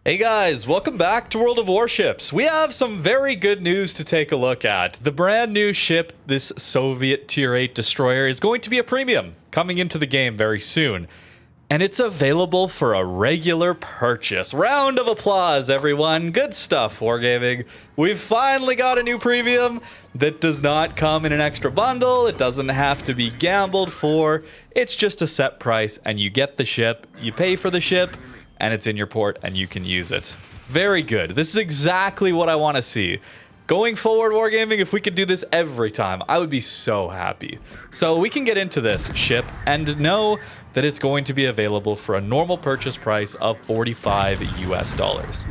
Hey guys, welcome back to World of Warships. We have some very good news to take a look at. The brand new ship, this Soviet Tier 8 destroyer, is going to be a premium coming into the game very soon. And it's available for a regular purchase. Round of applause, everyone. Good stuff, Wargaming. We've finally got a new premium that does not come in an extra bundle. It doesn't have to be gambled for. It's just a set price, and you get the ship, you pay for the ship, and it's in your port and you can use it. Very good. This is exactly what I want to see. Going forward, Wargaming, if we could do this every time, I would be so happy. So we can get into this ship and know that it's going to be available for a normal purchase price of $45 US.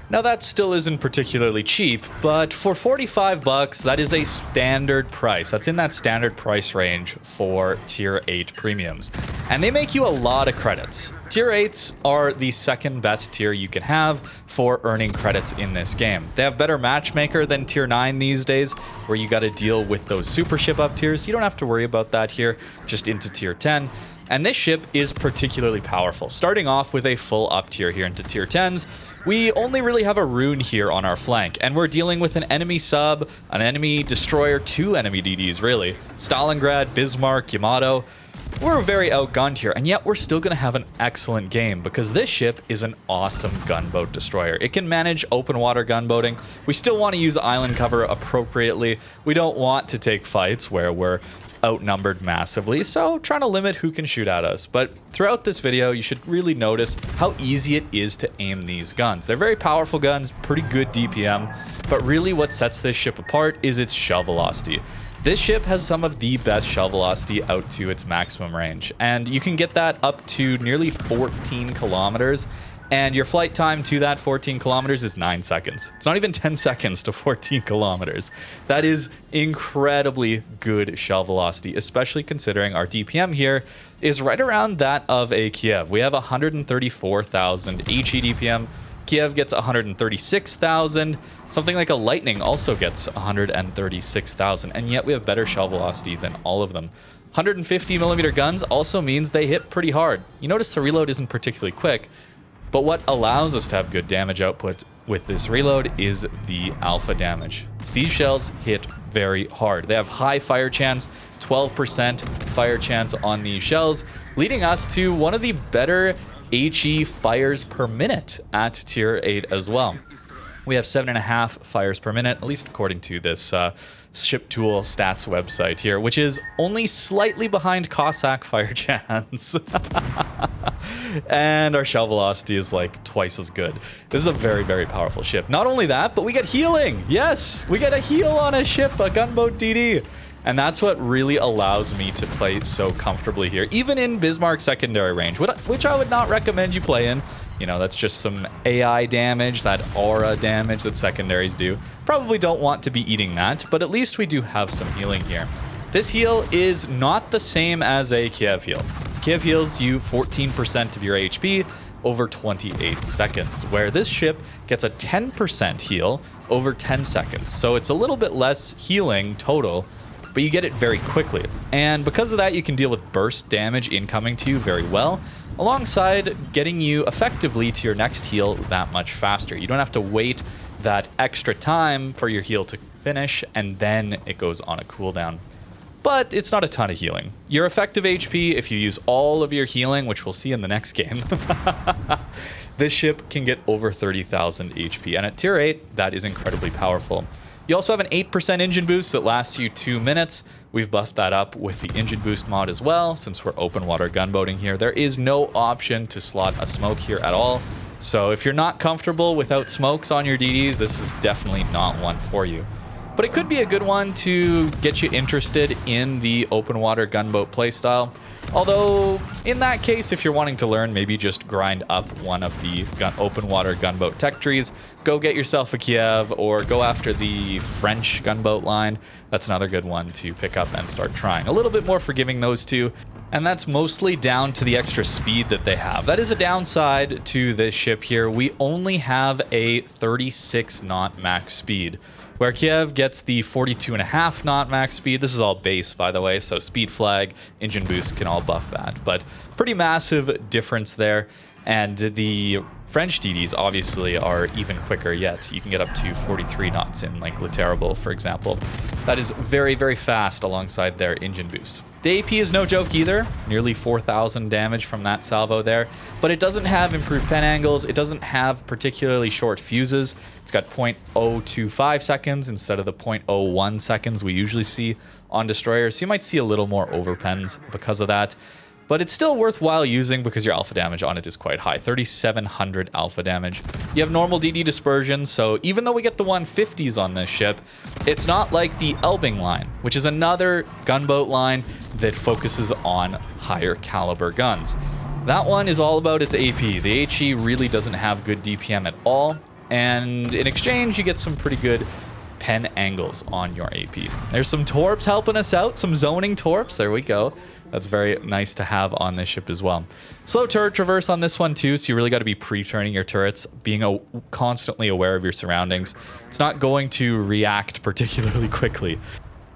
Now that still isn't particularly cheap, but for 45 bucks, that is a standard price. That's in that standard price range for Tier 8 premiums. And they make you a lot of credits. Tier 8s are the second best tier you can have for earning credits in this game. They have better matchmaker than Tier 9 these days, where you got to deal with those super ship up tiers. You don't have to worry about that here, just into Tier 10. And this ship is particularly powerful. Starting off with a full up tier here into Tier 10s, we only really have a rune here on our flank, and we're dealing with an enemy sub, an enemy destroyer, two enemy DDs really, Stalingrad, Bismarck, Yamato. We're very outgunned here, and yet we're still going to have an excellent game because this ship is an awesome gunboat destroyer. It can manage open water gunboating. We still want to use island cover appropriately. We don't want to take fights where we're outnumbered massively, so trying to limit who can shoot at us. But throughout this video, you should really notice how easy it is to aim these guns. They're very powerful guns, pretty good DPM, but really what sets this ship apart is its shell velocity. This ship has some of the best shell velocity out to its maximum range, and you can get that up to nearly 14 kilometers. And your flight time to that 14 kilometers is 9 seconds. It's not even 10 seconds to 14 kilometers. That is incredibly good shell velocity, especially considering our DPM here is right around that of a Kiev. We have 134,000 HE DPM. Kiev gets 136,000. Something like a Lightning also gets 136,000, and yet we have better shell velocity than all of them. 150 millimeter guns also means they hit pretty hard. You notice the reload isn't particularly quick, but what allows us to have good damage output with this reload is the alpha damage. These shells hit very hard. They have high fire chance, 12% fire chance on these shells, leading us to one of the better HE fires per minute at Tier 8 as well. We have 7.5 fires per minute, at least according to this Ship Tool stats website here, which is only slightly behind Cossack fire chance. And our shell velocity is like twice as good. This is a very, very powerful ship. Not only that, but we get healing. Yes, we get a heal on a ship, a gunboat DD. And that's what really allows me to play so comfortably here, even in Bismarck secondary range, which I would not recommend you play in. You know, that's just some AI damage, that aura damage that secondaries do. Probably don't want to be eating that, but at least we do have some healing here. This heal is not the same as a Kiev heal. Kiev heals you 14% of your HP over 28 seconds, where this ship gets a 10% heal over 10 seconds. So it's a little bit less healing total, but you get it very quickly. And because of that, you can deal with burst damage incoming to you very well, alongside getting you effectively to your next heal that much faster. You don't have to wait that extra time for your heal to finish, and then it goes on a cooldown. But it's not a ton of healing. Your effective HP, if you use all of your healing, which we'll see in the next game, this ship can get over 30,000 HP. And at Tier 8, that is incredibly powerful. You also have an 8% engine boost that lasts you 2 minutes. We've buffed that up with the engine boost mod as well, since we're open water gunboating here. There is no option to slot a smoke here at all. So if you're not comfortable without smokes on your DDs, this is definitely not one for you. But it could be a good one to get you interested in the open water gunboat playstyle. Although, in that case, if you're wanting to learn, maybe just grind up one of the open water gunboat tech trees, go get yourself a Kiev, or go after the French gunboat line. That's another good one to pick up and start trying. A little bit more forgiving, those two, and that's mostly down to the extra speed that they have. That is a downside to this ship here. We only have a 36 knot max speed, where Kiev gets the 42.5 knot max speed. This is all base, by the way, so speed flag, engine boost can all buff that. But pretty massive difference there. And the French DDs obviously are even quicker yet. You can get up to 43 knots in like Le Terrible, for example. That is very, very fast alongside their engine boost. The AP is no joke either, nearly 4,000 damage from that salvo there, but it doesn't have improved pen angles. It doesn't have particularly short fuses. It's got 0.025 seconds instead of the 0.01 seconds we usually see on destroyers. So you might see a little more overpens because of that. But it's still worthwhile using because your alpha damage on it is quite high. 3,700 alpha damage. You have normal DD dispersion, so even though we get the 150s on this ship, it's not like the Elbing line, which is another gunboat line that focuses on higher caliber guns. That one is all about its AP. The HE really doesn't have good DPM at all, and in exchange, you get some pretty good pen angles on your AP. There's some torps helping us out, some zoning torps. There we go. That's very nice to have on this ship as well. Slow turret traverse on this one too, so you really got to be pre-turning your turrets, being constantly aware of your surroundings. It's not going to react particularly quickly.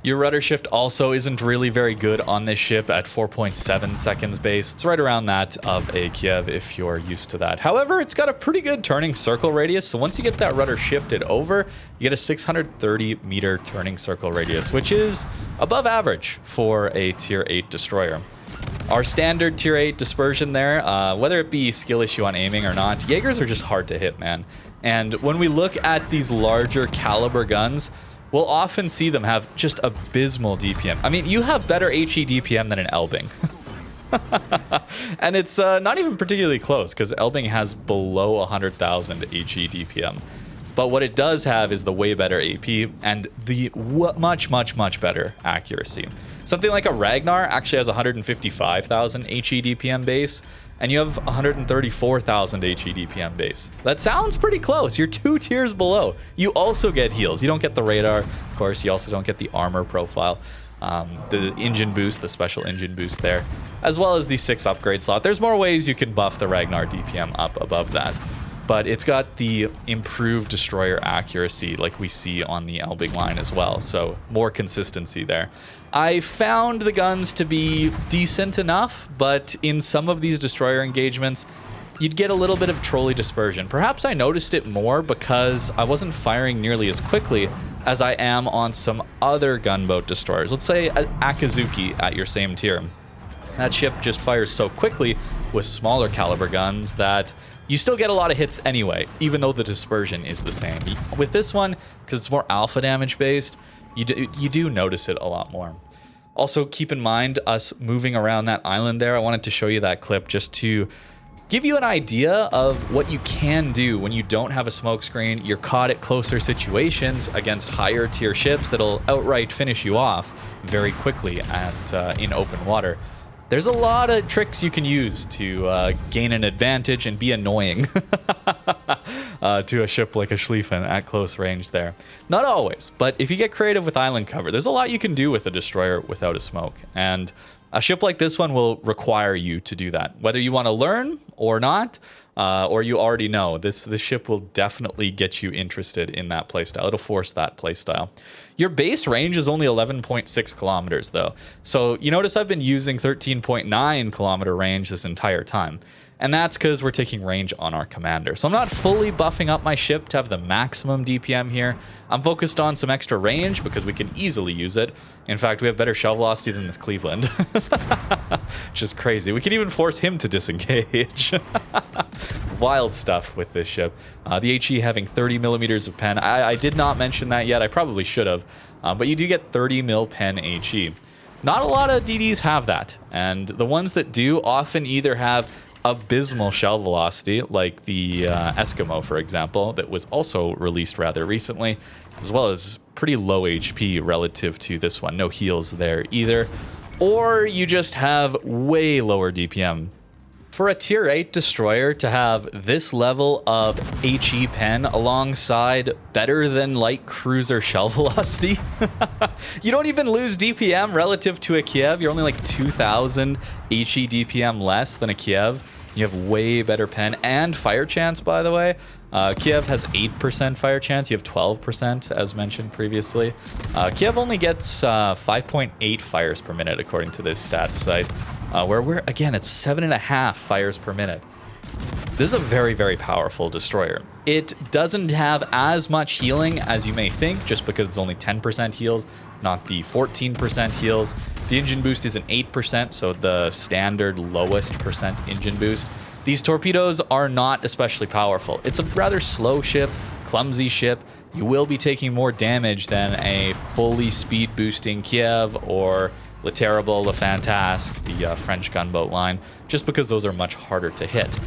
Your rudder shift also isn't really very good on this ship at 4.7 seconds base. It's right around that of a Kiev if you're used to that. However, it's got a pretty good turning circle radius, so once you get that rudder shifted over, you get a 630 meter turning circle radius, which is above average for a tier 8 destroyer. Our standard tier 8 dispersion there, whether it be skill issue on aiming or not, Jaegers are just hard to hit, man. And when we look at these larger caliber guns, we'll often see them have just abysmal DPM. I mean, you have better HE DPM than an Elbing. And it's not even particularly close because Elbing has below 100,000 HE DPM. But what it does have is the way better AP and the much, much, much better accuracy. Something like a Ragnar actually has 155,000 HE DPM base, and you have 134,000 HE DPM base. That sounds pretty close. You're 2 tiers below. You also get heals. You don't get the radar, of course. You also don't get the armor profile, the engine boost, the special engine boost there, as well as the 6 upgrade slot. There's more ways you can buff the Ragnar DPM up above that. But it's got the improved destroyer accuracy like we see on the Elbing line as well. So more consistency there. I found the guns to be decent enough, but in some of these destroyer engagements, you'd get a little bit of trolley dispersion. Perhaps I noticed it more because I wasn't firing nearly as quickly as I am on some other gunboat destroyers. Let's say Akazuki at your same tier. That ship just fires so quickly with smaller caliber guns that you still get a lot of hits anyway, even though the dispersion is the same. With this one, because it's more alpha damage based, you do notice it a lot more. Also, keep in mind us moving around that island there. I wanted to show you that clip just to give you an idea of what you can do when you don't have a smoke screen. You're caught at closer situations against higher tier ships that'll outright finish you off very quickly in open water. There's a lot of tricks you can use to gain an advantage and be annoying to a ship like a Schlieffen at close range there. Not always, but if you get creative with island cover, there's a lot you can do with a destroyer without a smoke. And a ship like this one will require you to do that. Whether you want to learn or not, or you already know, this ship will definitely get you interested in that playstyle. It'll force that playstyle. Your base range is only 11.6 kilometers, though. So you notice I've been using 13.9 kilometer range this entire time. And that's because we're taking range on our commander. So I'm not fully buffing up my ship to have the maximum DPM here. I'm focused on some extra range because we can easily use it. In fact, we have better shell velocity than this Cleveland. Which is crazy. We can even force him to disengage. Wild stuff with this ship. The HE having 30 millimeters of pen. I did not mention that yet. I probably should have. But you do get 30 mil pen HE. Not a lot of DDs have that. And the ones that do often either have abysmal shell velocity, like the Eskimo, for example, that was also released rather recently, as well as pretty low HP relative to this one. No heals there either. Or you just have way lower DPM. For a tier 8 destroyer to have this level of HE pen alongside better than light cruiser shell velocity, you don't even lose DPM relative to a Kiev. You're only like 2,000 HE DPM less than a Kiev. You have way better pen and fire chance, by the way. Kiev has 8% fire chance. You have 12%, as mentioned previously. Kiev only gets 5.8 fires per minute, according to this stats site. Where we're, again, it's 7.5 fires per minute. This is a very, very powerful destroyer. It doesn't have as much healing as you may think, just because it's only 10% heals, not the 14% heals. The engine boost is an 8%, so the standard lowest percent engine boost. These torpedoes are not especially powerful. It's a rather slow ship, clumsy ship. You will be taking more damage than a fully speed boosting Kiev or Le Terrible, Le Fantasque, the French gunboat line, just because those are much harder to hit.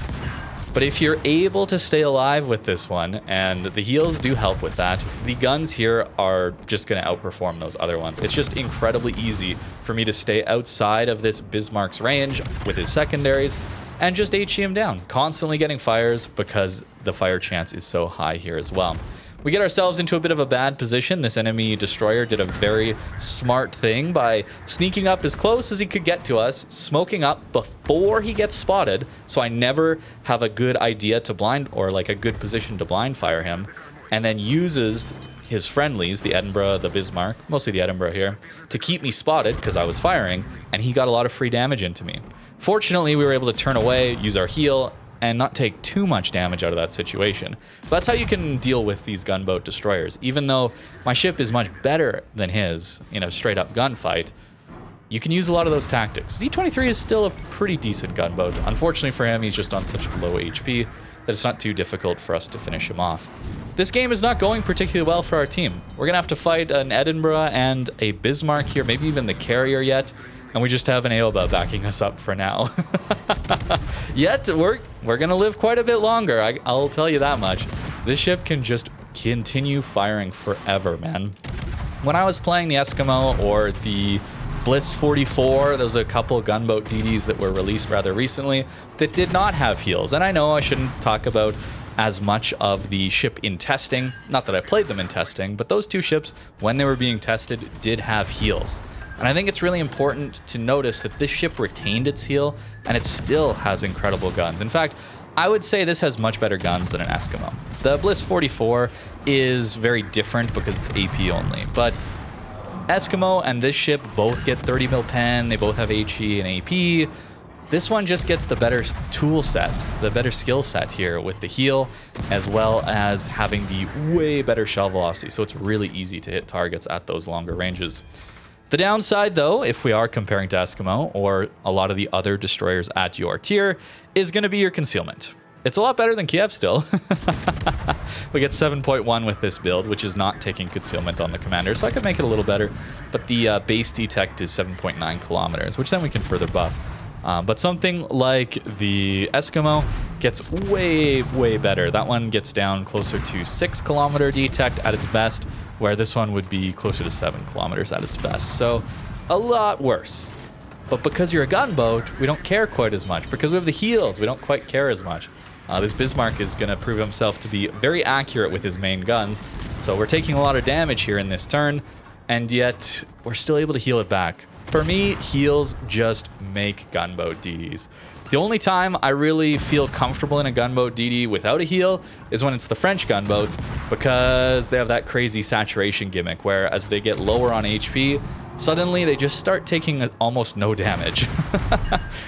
But if you're able to stay alive with this one, and the heals do help with that, the guns here are just going to outperform those other ones. It's just incredibly easy for me to stay outside of this Bismarck's range with his secondaries and just HE him down, constantly getting fires because the fire chance is so high here as well. We get ourselves into a bit of a bad position. This enemy destroyer did a very smart thing by sneaking up as close as he could get to us, smoking up before he gets spotted, so I never have a good idea to blind, or like a good position to blind fire him, and then uses his friendlies, the Edinburgh, the Bismarck, mostly the Edinburgh here, to keep me spotted because I was firing, and he got a lot of free damage into me. Fortunately, we were able to turn away, use our heal, and not take too much damage out of that situation. But that's how you can deal with these gunboat destroyers. Even though my ship is much better than his in a straight up gunfight, you can use a lot of those tactics. Z-23 is still a pretty decent gunboat. Unfortunately for him, he's just on such low HP that it's not too difficult for us to finish him off. This game is not going particularly well for our team. We're gonna have to fight an Edinburgh and a Bismarck here, maybe even the carrier yet. And we just have an Aoba backing us up for now. Yet, we're going to live quite a bit longer, I'll tell you that much. This ship can just continue firing forever, man. When I was playing the Eskimo or the Blys 44, there was a couple gunboat DDs that were released rather recently that did not have heals. And I know I shouldn't talk about as much of the ship in testing. Not that I played them in testing, but those two ships, when they were being tested, did have heals. And I think it's really important to notice that this ship retained its heal, and it still has incredible guns. In fact, I would say this has much better guns than an Eskimo. The Blys 44 is very different because it's AP only, but Eskimo and this ship both get 30 mil pen, they both have HE and AP. This one just gets the better tool set, the better skill set here with the heal, as well as having the way better shell velocity, so it's really easy to hit targets at those longer ranges. The downside, though, if we are comparing to Eskimo or a lot of the other destroyers at your tier, is going to be your concealment. It's a lot better than Kiev still. We get 7.1 with this build, which is not taking concealment on the commander, so I could make it a little better. But the base detect is 7.9 kilometers, which then we can further buff. But something like the Eskimo gets way, way better. That one gets down closer to 6 kilometer detect at its best, where this one would be closer to 7 kilometers at its best. So a lot worse. But because you're a gunboat, we don't care quite as much. Because we have the heals, we don't quite care as much. This Bismarck is going to prove himself to be very accurate with his main guns. So we're taking a lot of damage here in this turn, and yet we're still able to heal it back. For me, heals just make gunboat DDs. The only time I really feel comfortable in a gunboat DD without a heal is when it's the French gunboats, because they have that crazy saturation gimmick where as they get lower on HP, suddenly they just start taking almost no damage.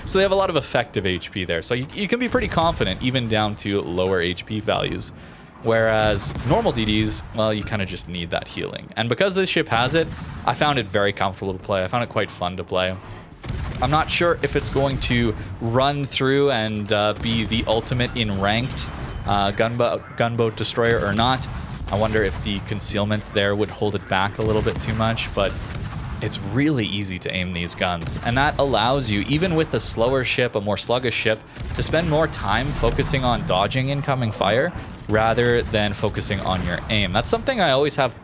So they have a lot of effective HP there. So you can be pretty confident even down to lower HP values. Whereas normal DDs, well, you kind of just need that healing. And because this ship has it, I found it very comfortable to play. I found it quite fun to play. I'm not sure if it's going to run through and be the ultimate in ranked gunboat destroyer or not. I wonder if the concealment there would hold it back a little bit too much, but it's really easy to aim these guns. And that allows you, even with a slower ship, a more sluggish ship, to spend more time focusing on dodging incoming fire rather than focusing on your aim. That's something I always have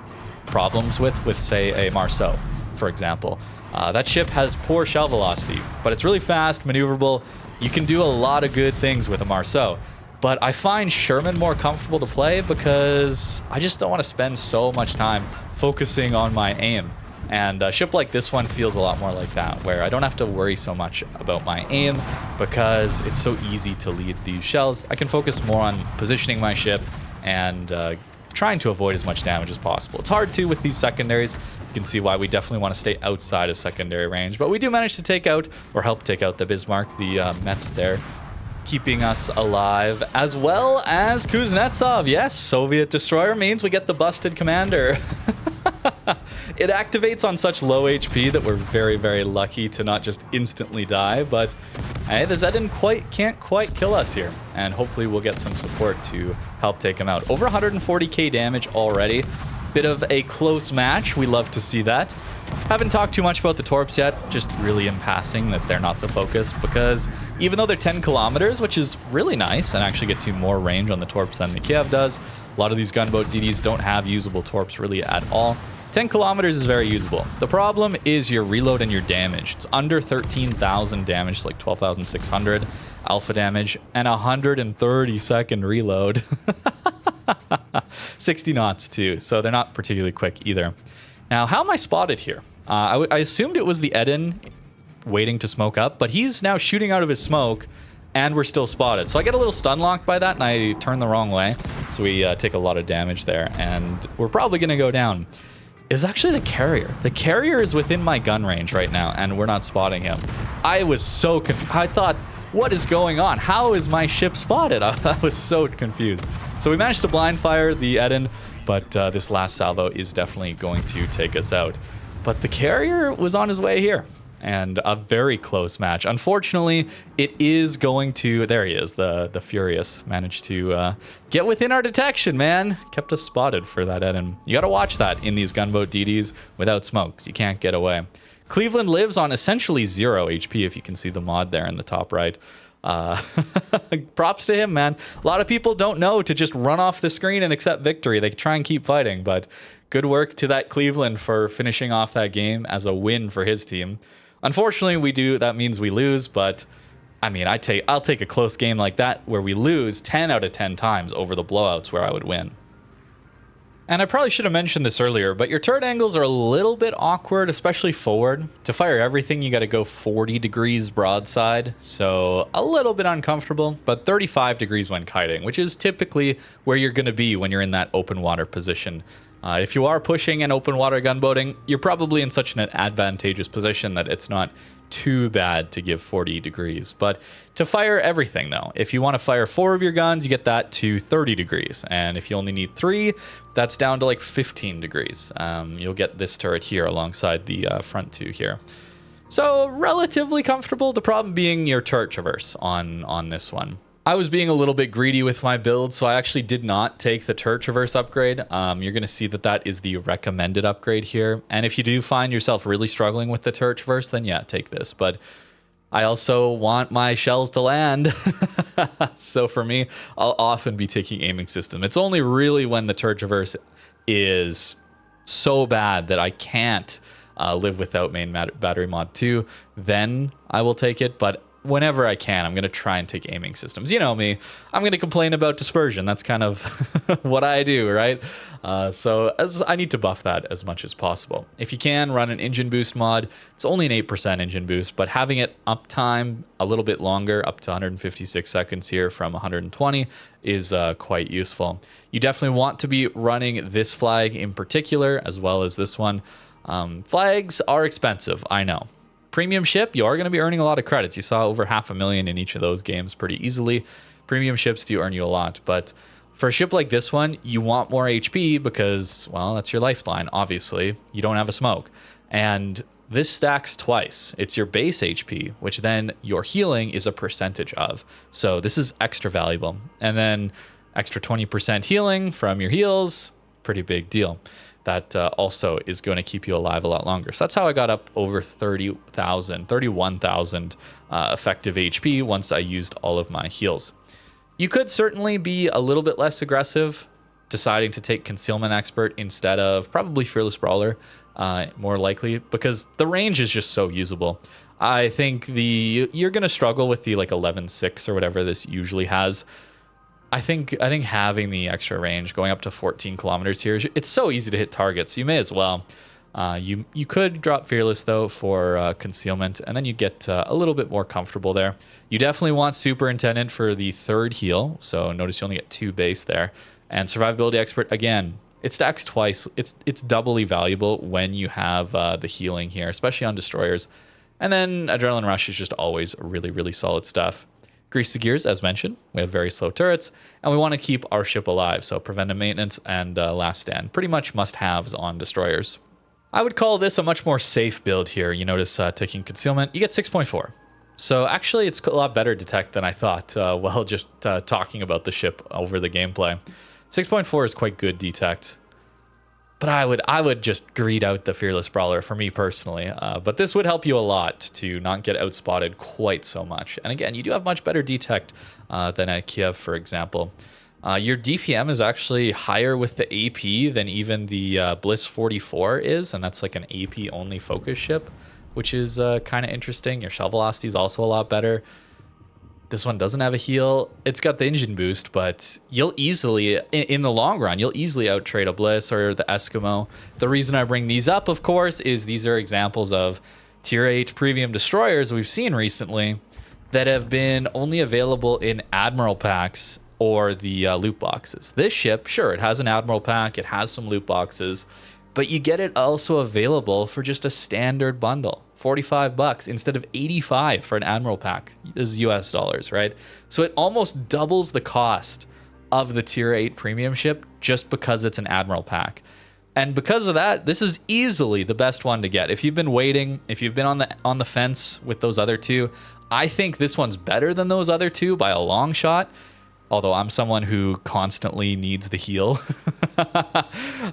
problems with say, a Marceau, for example. That ship has poor shell velocity, but it's really fast, maneuverable. You can do a lot of good things with a Marceau. But I find Sherman more comfortable to play because I just don't want to spend so much time focusing on my aim. And a ship like this one feels a lot more like that, where I don't have to worry so much about my aim because it's so easy to lead these shells. I can focus more on positioning my ship and trying to avoid as much damage as possible. It's hard to with these secondaries. You can see why we definitely want to stay outside of secondary range, but we do manage to take out, or help take out the Bismarck, the Mets there. keeping us alive, as well as Kuznetsov. Yes, Soviet destroyer means we get the busted commander. It activates on such low HP that we're very, very lucky to not just instantly die, but hey, the Zedin can't quite kill us here, and hopefully we'll get some support to help take him out. Over 140k damage already. Bit of a close match. We love to see that. Haven't talked too much about the torps yet, just really in passing that they're not the focus, because even though they're 10 kilometers, which is really nice and actually gets you more range on the torps than the Kiev does, a lot of these gunboat DDs don't have usable torps really at all. 10 kilometers is very usable. The problem is your reload and your damage. It's under 13,000 damage, it's like 12,600 alpha damage, and 130-second reload. 60 knots too, so they're not particularly quick either. Now, how am I spotted here? I assumed it was the Eden waiting to smoke up, but he's now shooting out of his smoke, and we're still spotted. So I get a little stun locked by that, and I turn the wrong way. So we take a lot of damage there, and we're probably going to go down. It's actually the carrier. The carrier is within my gun range right now, and we're not spotting him. I was so confused. I thought, what is going on? How is my ship spotted? I was so confused. So we managed to blind fire the Eden, but this last salvo is definitely going to take us out. But the carrier was on his way here, and a very close match. Unfortunately, it is going to... There he is, the Furious. Managed to get within our detection, man. Kept us spotted for that Eden. You got to watch that in these gunboat DDs without smokes. You can't get away. Cleveland lives on essentially 0 HP, if you can see the mod there in the top right. Props to him, man. A lot of people don't know to just run off the screen and accept victory. They try and keep fighting, but good work to that Cleveland for finishing off that game as a win for his team. Unfortunately, that means we lose, but I mean, I'll take a close game like that where we lose 10 out of 10 times over the blowouts where I would win. And I probably should have mentioned this earlier, but your turret angles are a little bit awkward, especially forward. To fire everything, you got to go 40 degrees broadside, so a little bit uncomfortable, but 35 degrees when kiting, which is typically where you're going to be when you're in that open water position. If you are pushing and open water gunboating, you're probably in such an advantageous position that it's not too bad to give 40 degrees. But to fire everything, though, if you want to fire 4 of your guns, you get that to 30 degrees. And if you only need 3, that's down to like 15 degrees. You'll get this turret here alongside the front 2 here. So relatively comfortable. The problem being your turret traverse on this one. I was being a little bit greedy with my build, so I actually did not take the turret traverse upgrade. You're going to see that is the recommended upgrade here. And if you do find yourself really struggling with the turret traverse, then yeah, take this. But I also want my shells to land. So for me, I'll often be taking aiming system. It's only really when the turret traverse is so bad that I can't live without main battery mod 2, then I will take it. But whenever I can, I'm going to try and take aiming systems. You know me, I'm going to complain about dispersion. That's kind of what I do, right? So I need to buff that as much as possible. If you can, run an engine boost mod. It's only an 8% engine boost, but having it uptime a little bit longer, up to 156 seconds here from 120, is quite useful. You definitely want to be running this flag in particular, as well as this one. Flags are expensive, I know. Premium ship, you are going to be earning a lot of credits. You saw over 500,000 in each of those games pretty easily. Premium ships do earn you a lot, but for a ship like this one, you want more HP because, well, that's your lifeline, obviously. You don't have a smoke. And this stacks twice. It's your base HP, which then your healing is a percentage of. So this is extra valuable. And then extra 20% healing from your heals, pretty big deal. That also is going to keep you alive a lot longer. So that's how I got up over 31,000 effective HP once I used all of my heals. You could certainly be a little bit less aggressive, deciding to take Concealment Expert instead of probably Fearless Brawler, more likely, because the range is just so usable. I think you're going to struggle with the like 11.6 or whatever this usually has. I think having the extra range, going up to 14 kilometers here, it's so easy to hit targets. You may as well. You could drop Fearless, though, for concealment, and then you get a little bit more comfortable there. You definitely want Superintendent for the 3rd heal, so notice you only get 2 base there. And Survivability Expert, again, it stacks twice. It's doubly valuable when you have the healing here, especially on destroyers. And then Adrenaline Rush is just always really, really solid stuff. Grease the gears, as mentioned. We have very slow turrets, and we want to keep our ship alive. So preventive maintenance and last stand. Pretty much must-haves on destroyers. I would call this a much more safe build here. You notice taking concealment, you get 6.4. So actually, it's a lot better detect than I thought while just talking about the ship over the gameplay. 6.4 is quite good detect. But I would just greed out the Fearless Brawler for me personally. But this would help you a lot to not get outspotted quite so much. And again, you do have much better detect than at Kiev, for example. Your DPM is actually higher with the AP than even the Blys 44 is. And that's like an AP only focus ship, which is kind of interesting. Your shell velocity is also a lot better. This one doesn't have a heal. It's got the engine boost, but you'll easily, in the long run, you'll easily out-trade a Blys or the Eskimo. The reason I bring these up, of course, is these are examples of Tier 8 premium destroyers we've seen recently that have been only available in Admiral packs or the loot boxes. This ship, sure, it has an Admiral pack, it has some loot boxes, but you get it also available for just a standard bundle. $45 instead of 85 for an Admiral pack. This is US dollars, right? So it almost doubles the cost of the Tier 8 premium ship just because it's an Admiral pack. And because of that, this is easily the best one to get. If you've been waiting, if you've been on the fence with those other two, I think this one's better than those other two by a long shot. Although I'm someone who constantly needs the heal.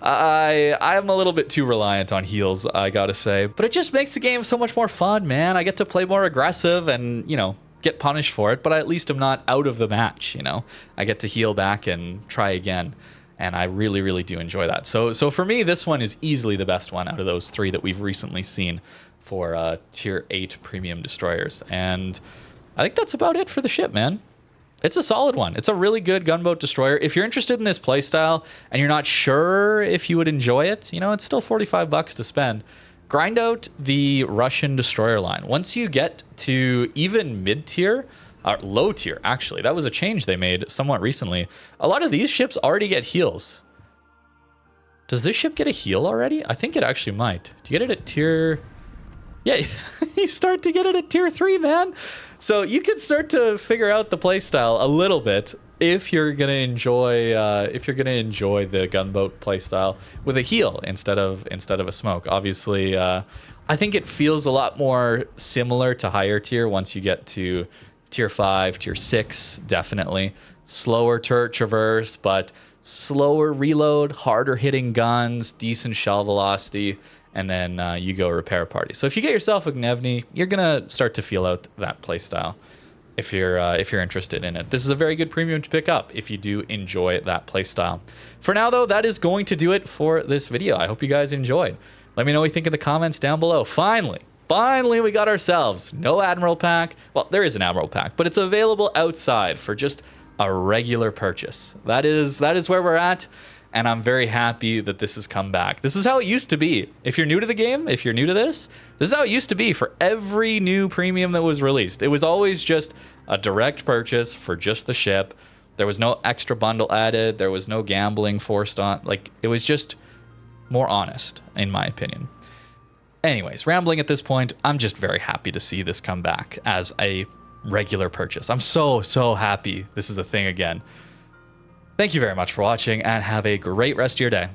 I'm a little bit too reliant on heals, I gotta say. But it just makes the game so much more fun, man. I get to play more aggressive and, you know, get punished for it. But at least I'm not out of the match, you know. I get to heal back and try again. And I really, really do enjoy that. So for me, this one is easily the best one out of those three that we've recently seen for Tier 8 premium destroyers. And I think that's about it for the ship, man. It's a solid one. It's a really good gunboat destroyer. If you're interested in this playstyle and you're not sure if you would enjoy it, you know, it's still $45 to spend. Grind out the Russian destroyer line. Once you get to even mid-tier, low tier, actually, that was a change they made somewhat recently. A lot of these ships already get heals. Does this ship get a heal already? I think it actually might. Do you get it at tier... Yeah, you start to get it at tier 3, man. So you can start to figure out the playstyle a little bit if you're gonna enjoy the gunboat playstyle with a heal instead of a smoke. Obviously, I think it feels a lot more similar to higher tier once you get to tier 5, tier 6. Definitely slower turret traverse, but slower reload, harder hitting guns, decent shell velocity. And then you go repair party. So if you get yourself a Gnevny, you're gonna start to feel out that playstyle if you're interested in it. This is a very good premium to pick up if you do enjoy that playstyle. For now, though, that is going to do it for this video. I hope you guys enjoyed. Let me know what you think in the comments down below. Finally, we got ourselves no Admiral pack. Well, there is an Admiral pack, but it's available outside for just a regular purchase. That is where we're at. And I'm very happy that this has come back. This is how it used to be. If you're new to the game, if you're new to this is how it used to be for every new premium that was released. It was always just a direct purchase for just the ship. There was no extra bundle added. There was no gambling forced on. Like, it was just more honest, in my opinion. Anyways, rambling at this point, I'm just very happy to see this come back as a regular purchase. I'm so happy this is a thing again. Thank you very much for watching, and have a great rest of your day.